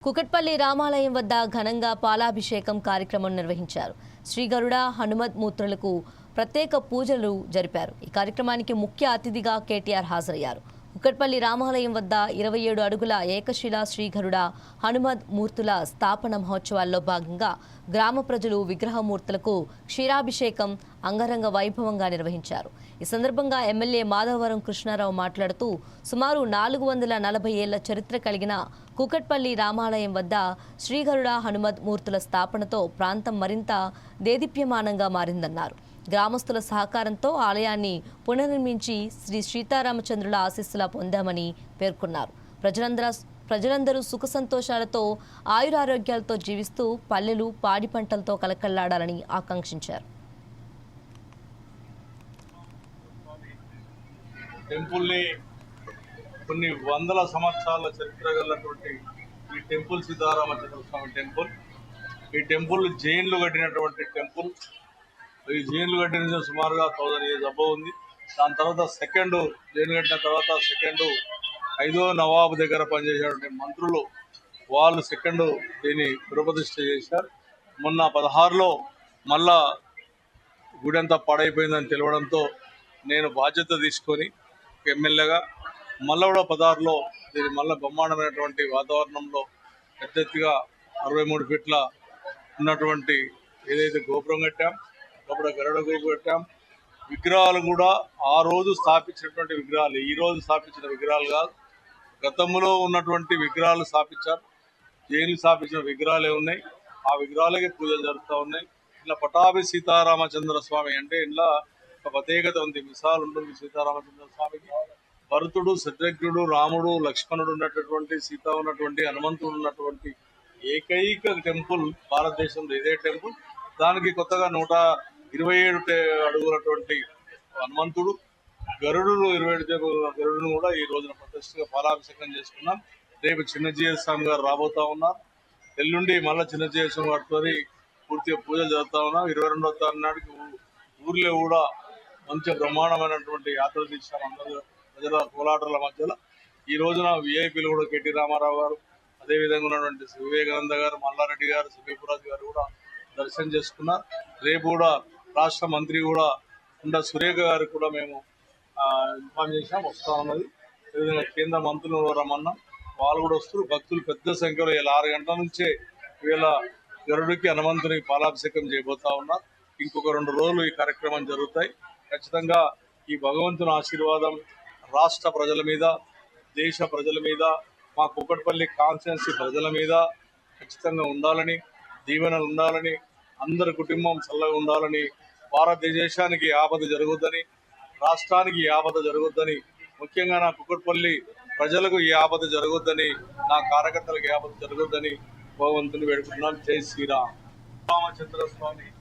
కుకట్పల్లి రామాలయం వద్ద ఘనంగా పాలాభిషేకం కార్యక్రమం నిర్వహించారు. శ్రీ గరుడ హనుమత్ మూర్తులకు ప్రత్యేక పూజలు జరిపారు. ఈ కార్యక్రమానికి ముఖ్య అతిథిగా కేటీఆర్ హాజరయ్యారు. కుకట్పల్లి రామాలయం వద్ద 27 అడుగుల ఏకశిలా శ్రీ గరుడ హనుమత్ మూర్తుల స్థాపన మహోత్సవాల్లో భాగంగా గ్రామ ప్రజలు విగ్రహమూర్తులకు క్షీరాభిషేకం అంగరంగ వైభవంగా నిర్వహించారు. ఈ సందర్భంగా ఎమ్మెల్యే మాధవరం కృష్ణారావు మాట్లాడుతూ సుమారు 440 ఏళ్ల చరిత్ర కలిగిన కుకట్పల్లి రామాలయం వద్ద శ్రీగరుడ హనుమత్ మూర్తుల స్థాపనతో ప్రాంతం మరింత దేదీప్యమానంగా మారిందన్నారు. గ్రామస్తుల సహకారంతో ఆలయాన్ని పునర్నిర్మించి శ్రీ సీతారామచంద్రుల ఆశీస్సుల పొందామని పేర్కొన్నారు. ప్రజలందరూ సుఖ సంతోషాలతో ఆయురారోగ్యాలతో జీవిస్తూ పల్లెలు పాడి పంటలతో కలకల్లాడాలని ఆకాంక్షించారు. టెంపుల్ని కొన్ని వందల సంవత్సరాల చరిత్ర గలటువంటి ఈ టెంపుల్ సీతారామచంద్ర స్వామి టెంపుల్. ఈ టెంపుల్ జైన్లు కట్టినటువంటి టెంపుల్. ఈ జైన్లు కట్టిన సుమారుగా 1000 years అబ్బో ఉంది. దాని తర్వాత సెకండ్ జైన్ కట్టిన తర్వాత ఐదో నవాబు దగ్గర పనిచేసేటువంటి మంత్రులు వాళ్ళు సెకండ్ దీన్ని పునఃప్రతిష్ఠ చేశారు. మొన్న 16లో మళ్ళా గుడి అంతా పాడైపోయిందని తెలవడంతో నేను బాధ్యత తీసుకొని ఎమ్మెల్యేగా మళ్ళీ కూడా 16లో దీన్ని మళ్ళీ బ్రహ్మాండమైనటువంటి వాతావరణంలో పెద్ద ఎత్తుగా 63 ఫీట్ల ఉన్నటువంటి ఏదైతే గోపురం కట్టాం, అప్పుడు గరుడ గోపురం కట్టాం. విగ్రహాలు కూడా ఆ రోజు స్థాపించినటువంటి విగ్రహాలు, ఈ రోజు స్థాపించిన విగ్రహాలు కాదు. గతంలో ఉన్నటువంటి విగ్రహాలు స్థాపించారు. జైలు స్థాపించిన విగ్రహాలే ఉన్నాయి. ఆ విగ్రహాలకి పూజలు జరుగుతూ ఉన్నాయి. ఇట్లా పటాభి సీతారామచంద్ర స్వామి అంటే ఇంట్లో ఒక ప్రత్యేకత ఉంది, మిసాల్ ఉంటుంది. సీతారామచంద్ర స్వామికి భరతుడు, శత్రుఘ్నుడు, రాముడు, లక్ష్మణుడు ఉన్నటువంటి, సీత ఉన్నటువంటి, హనుమంతుడు ఉన్నటువంటి ఏకైక టెంపుల్ భారతదేశంలో ఇదే టెంపుల్. దానికి కొత్తగా 127 అడుగులటువంటి హనుమంతుడు, గరుడు 27 గరుడును కూడా ఈ రోజున ప్రతిష్టగా పాలాభిషేకం చేసుకున్నాం. రేపు చిన్నజీయ స్వామి గారు రాబోతా ఉన్నారు. ఎల్లుండి మళ్ళీ చిన్నజీయ స్వామి గారితో పూర్తిగా పూజలు జరుగుతూ ఉన్నాం. 22వ తారీఖు నాటికి ఊర్లో కూడా మంచి బ్రహ్మాండమైనటువంటి యాత్ర తీసాం. అందరూ ప్రజల కోలాటల మధ్యలో ఈ రోజున విఐపీలు కూడా కేటీ రామారావు గారు, అదేవిధంగా ఉన్నటువంటి వివేకానంద గారు, మల్లారెడ్డి గారు, శ్రీపురాజు గారు కూడా దర్శనం చేసుకున్నారు. రేపు కూడా రాష్ట్ర మంత్రి కూడా ఉండ సురేఖ గారికి కూడా మేము ఇన్ఫార్మ్ చేసినాం, వస్తూ ఉన్నది. అదేవిధంగా కేంద్ర మంత్రులు రమ్మన్నాం, వాళ్ళు కూడా వస్తారు. భక్తులు పెద్ద సంఖ్యలో 6 గంటల నుంచే వీళ్ళ గరుడికి హనుమంతునికి పాలాభిషేకం చేయబోతా ఉన్నారు. ఇంకొక 2 రోజులు ఈ కార్యక్రమం జరుగుతాయి. ఖచ్చితంగా ఈ భగవంతుని ఆశీర్వాదం రాష్ట్ర ప్రజల మీద, దేశ ప్రజల మీద, మా కుకట్పల్లి కాన్స్టిట్యున్సీ ప్రజల మీద ఖచ్చితంగా ఉండాలని, దీవెనలు ఉండాలని, అందరి కుటుంబం చల్లగా ఉండాలని, భారతదేశానికి ఆపద జరగొద్దని, రాష్ట్రానికి ఆపద జరగొద్దని, ముఖ్యంగా నా కుకట్పల్లి ప్రజలకు ఈ ఆపద జరగొద్దని, నా కార్యకర్తలకు ఆపద జరగొద్దని భగవంతుని వేడుకుంటున్నాం. జై శ్రీరామ్. రామచంద్ర స్వామి.